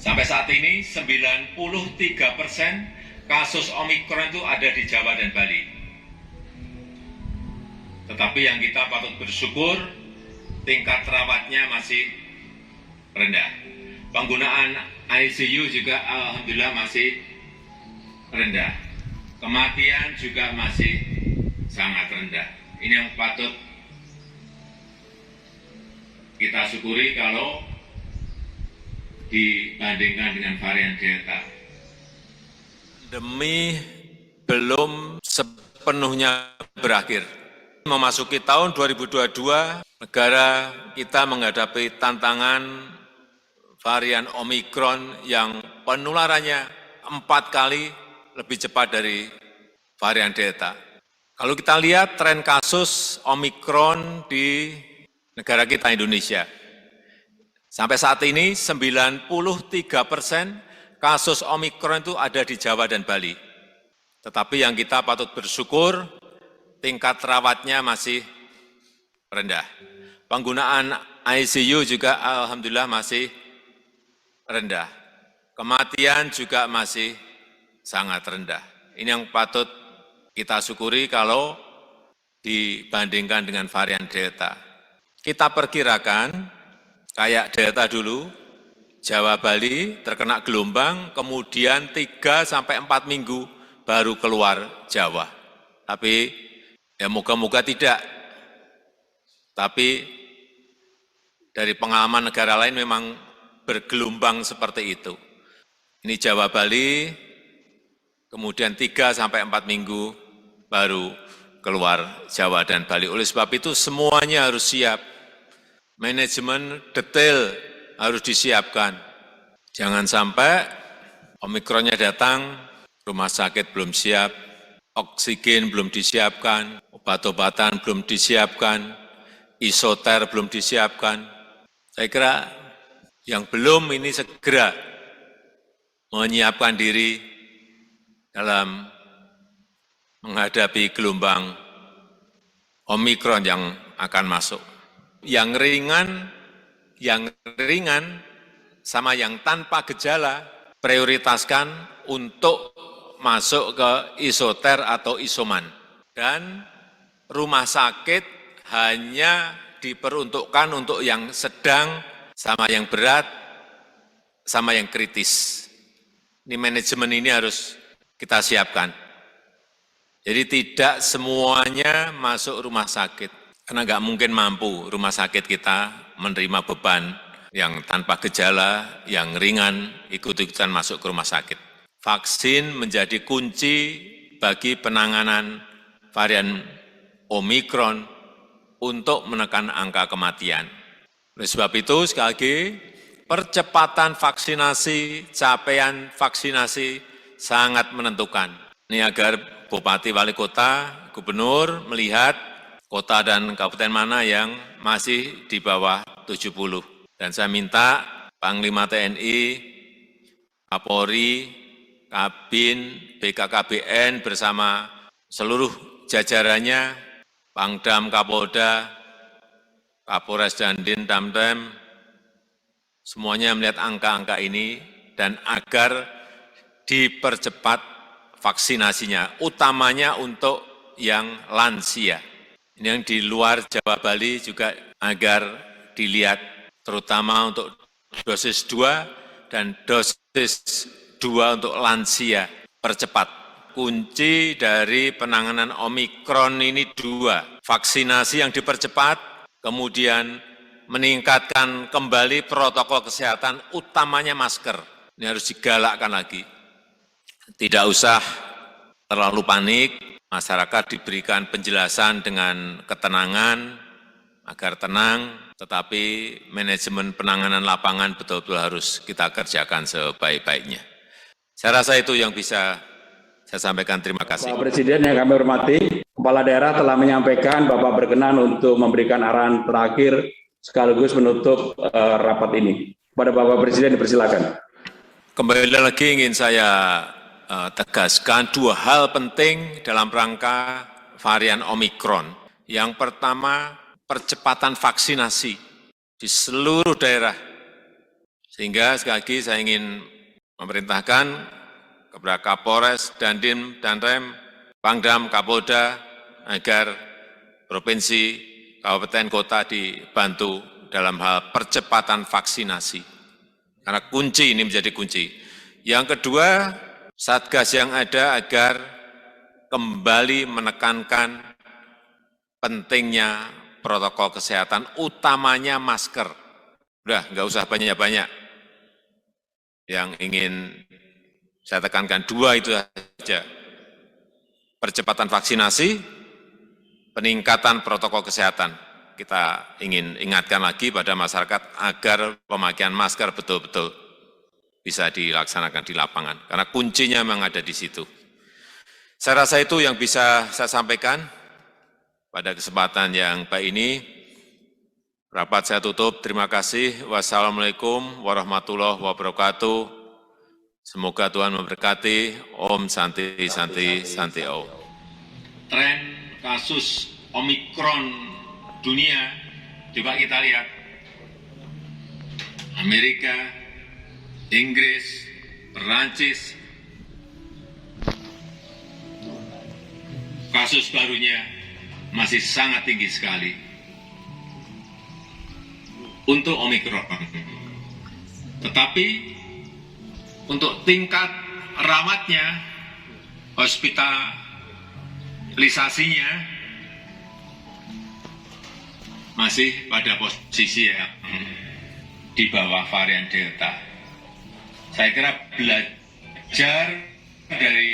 Sampai saat ini 93% kasus Omikron itu ada di Jawa dan Bali. Tetapi yang kita patut bersyukur, tingkat rawatnya masih rendah. Penggunaan ICU juga alhamdulillah masih rendah. Kematian juga masih sangat rendah. Ini yang patut kita syukuri kalau dibandingkan dengan varian Delta. Pandemi belum sepenuhnya berakhir. Memasuki tahun 2022, negara kita menghadapi tantangan varian Omikron yang penularannya 4 kali lebih cepat dari varian Delta. Kalau kita lihat tren kasus Omikron di negara kita Indonesia, sampai saat ini 93% kasus Omikron itu ada di Jawa dan Bali. Tetapi yang kita patut bersyukur, tingkat rawatnya masih rendah. Penggunaan ICU juga alhamdulillah masih rendah. Kematian juga masih sangat rendah. Ini yang patut kita syukuri kalau dibandingkan dengan varian Delta. Kita perkirakan kayak Delta dulu, Jawa Bali terkena gelombang, kemudian 3-4 minggu baru keluar Jawa. Tapi ya moga-moga tidak. Tapi dari pengalaman negara lain memang bergelombang seperti itu. Ini Jawa Bali, kemudian 3-4 minggu baru keluar Jawa dan Bali. Oleh sebab itu semuanya harus siap. Manajemen detail harus disiapkan. Jangan sampai Omikronnya datang, rumah sakit belum siap, oksigen belum disiapkan, obat-obatan belum disiapkan, isoter belum disiapkan. Saya kira yang belum ini segera menyiapkan diri dalam menghadapi gelombang Omikron yang akan masuk. Yang ringan sama yang tanpa gejala prioritaskan untuk masuk ke isoter atau isoman. Dan rumah sakit hanya diperuntukkan untuk yang sedang, sama yang berat, sama yang kritis. Ini manajemen ini harus kita siapkan. Jadi tidak semuanya masuk rumah sakit. Karena nggak mungkin mampu rumah sakit kita menerima beban yang tanpa gejala, yang ringan, ikut-ikutan masuk ke rumah sakit. Vaksin menjadi kunci bagi penanganan varian Omikron untuk menekan angka kematian. Oleh sebab itu, sekali lagi, percepatan vaksinasi, capaian vaksinasi sangat menentukan. Ini agar Bupati, Wali Kota, Gubernur melihat kota dan kabupaten mana yang masih di bawah 70. Dan saya minta Panglima TNI, Kapolri, Kabin, BKKBN bersama seluruh jajarannya, Pangdam, Kapolda, Kapolres dan Dintamdem, semuanya melihat angka-angka ini dan agar dipercepat vaksinasinya, utamanya untuk yang lansia. Ini yang di luar Jawa Bali juga agar dilihat, terutama untuk dosis 2 dan dosis 2 untuk lansia, percepat. Kunci dari penanganan Omikron ini 2, vaksinasi yang dipercepat, kemudian meningkatkan kembali protokol kesehatan, utamanya masker. Ini harus digalakkan lagi. Tidak usah terlalu panik, masyarakat diberikan penjelasan dengan ketenangan, agar tenang, tetapi manajemen penanganan lapangan betul-betul harus kita kerjakan sebaik-baiknya. Saya rasa itu yang bisa saya sampaikan. Terima kasih. Bapak Presiden yang kami hormati, Kepala Daerah telah menyampaikan Bapak berkenan untuk memberikan arahan terakhir sekaligus menutup rapat ini. Kepada Bapak Presiden dipersilakan. Kembali lagi ingin saya tegaskan 2 hal penting dalam rangka varian Omikron. Yang pertama, percepatan vaksinasi di seluruh daerah Sehingga sekali lagi saya ingin memerintahkan kepada Kapolres, Dandim, Danrem, Pangdam, Kapolda, agar provinsi, kabupaten, kota dibantu dalam hal percepatan vaksinasi. Karena kunci ini menjadi kunci. Yang kedua, Satgas yang ada agar kembali menekankan pentingnya protokol kesehatan, utamanya masker. Udah, nggak usah banyak-banyak. Yang ingin saya tekankan dua itu saja. Percepatan vaksinasi, peningkatan protokol kesehatan. Kita ingin ingatkan lagi pada masyarakat agar pemakaian masker betul-betul bisa dilaksanakan di lapangan. Karena kuncinya memang ada di situ. Saya rasa itu yang bisa saya sampaikan pada kesempatan yang baik ini. Rapat saya tutup. Terima kasih. Wassalamualaikum warahmatullahi wabarakatuh. Semoga Tuhan memberkati. Om Santi Santi Santi Om. Tren kasus Omikron dunia, coba kita lihat. Amerika, Inggris, Perancis, kasus barunya masih sangat tinggi sekali untuk Omikron. Tetapi untuk tingkat rawatnya, hospitalisasinya masih pada posisi yang di bawah varian Delta. Saya kira belajar dari